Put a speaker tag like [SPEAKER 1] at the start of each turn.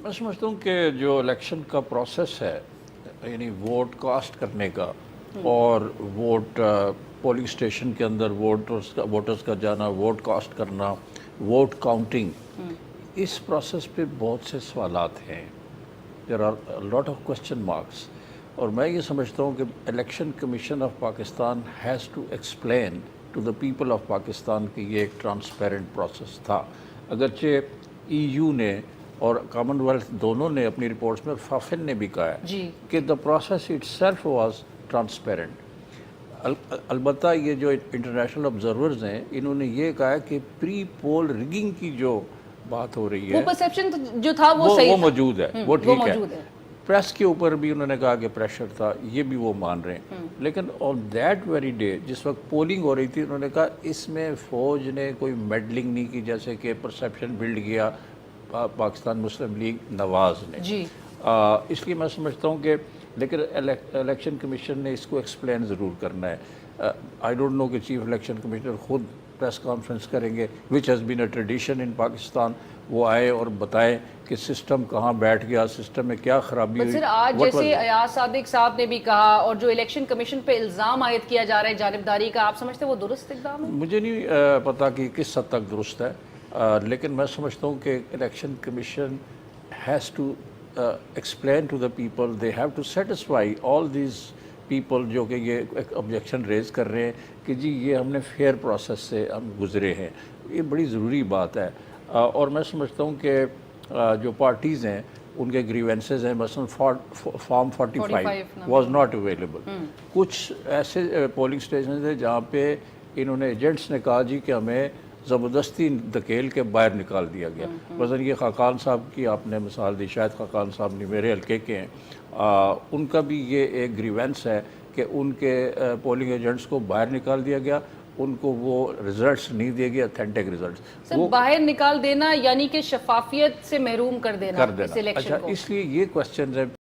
[SPEAKER 1] میں سمجھتا ہوں کہ جو الیکشن کا پروسیس ہے یعنی ووٹ کاسٹ کرنے کا اور ووٹ پولنگ اسٹیشن کے اندر ووٹرز کا جانا، ووٹ کاسٹ کرنا، ووٹ کاؤنٹنگ، اس پروسیس پہ بہت سے سوالات ہیں. There are lot of question marks. اور میں یہ سمجھتا ہوں کہ Election Commission of Pakistan has to explain to the people of Pakistan کہ یہ ایک ٹرانسپیرنٹ پروسیس تھا. اگرچہ ای یو نے اور کامن ویلتھ دونوں نے اپنی رپورٹس میں، فافن نے بھی کہا ہے کہ the process it self was transparent. البتہ یہ جو انٹرنیشنل آبزرورز ہیں انہوں نے یہ کہا ہے کہ پری پول ریگنگ کی جو بات ہو رہی ہے
[SPEAKER 2] وہ پرسیپشن جو تھا وہ صحیح
[SPEAKER 1] وہ موجود ہے، وہ ٹھیک ہے.
[SPEAKER 2] ہے.
[SPEAKER 1] پریس کے اوپر بھی انہوں نے کہا کہ پریشر تھا، یہ بھی وہ مان رہے ہیں. لیکن آن دیٹ ویری ڈے جس وقت پولنگ ہو رہی تھی انہوں نے کہا اس میں فوج نے کوئی میڈلنگ نہیں کی جیسے کہ پرسیپشن بلڈ کیا پاکستان مسلم لیگ نواز نے. اس لیے میں سمجھتا ہوں کہ لیکن الیکشن کمیشن نے اس کو ایکسپلین ضرور کرنا ہے. آئی ڈونٹ نو کہ چیف الیکشن کمشنر خود پریس کانفرنس کریں گے، which has been a tradition in Pakistan. وہ آئے اور بتائیں کہ سسٹم کہاں بیٹھ گیا، سسٹم میں کیا خرابی ہوئی.
[SPEAKER 2] سر آج جیسے ایاز صادق صاحب نے بھی کہا اور جو الیکشن کمیشن پہ الزام عائد کیا جا رہا ہے جانبداری کا، آپ سمجھتے ہیں وہ درست اقدام ہے؟
[SPEAKER 1] مجھے نہیں پتا کہ کس حد تک درست ہے، لیکن میں سمجھتا ہوں کہ Election Commission has to explain to the people, they have to satisfy all these people جو کہ یہ آبجیکشن ریز کر رہے ہیں کہ جی یہ ہم نے فیئر پروسیس سے ہم گزرے ہیں. یہ بڑی ضروری بات ہے. اور میں سمجھتا ہوں کہ جو پارٹیز ہیں ان کے گریوینسز ہیں، مثلا فارم 45 واز ناٹ اویلیبل. کچھ ایسے پولنگ اسٹیشنز ہیں جہاں پہ انہوں نے ایجنٹس نے کہا جی کہ ہمیں زبردستی دھکیل کے باہر نکال دیا گیا. مثلا یہ خاقان صاحب کی آپ نے مثال دی، شاید خاقان صاحب نہیں میرے حلقے کے ہیں، ان کا بھی یہ ایک گریوینس ہے کہ ان کے پولنگ ایجنٹس کو باہر نکال دیا گیا، ان کو وہ ریزلٹس نہیں دے گئے اتھینٹک ریزلٹس.
[SPEAKER 2] سر باہر نکال دینا یعنی کہ شفافیت سے محروم کر دینا اس الیکشن کو.
[SPEAKER 1] اچھا، اس لیے یہ کوسچنز ہیں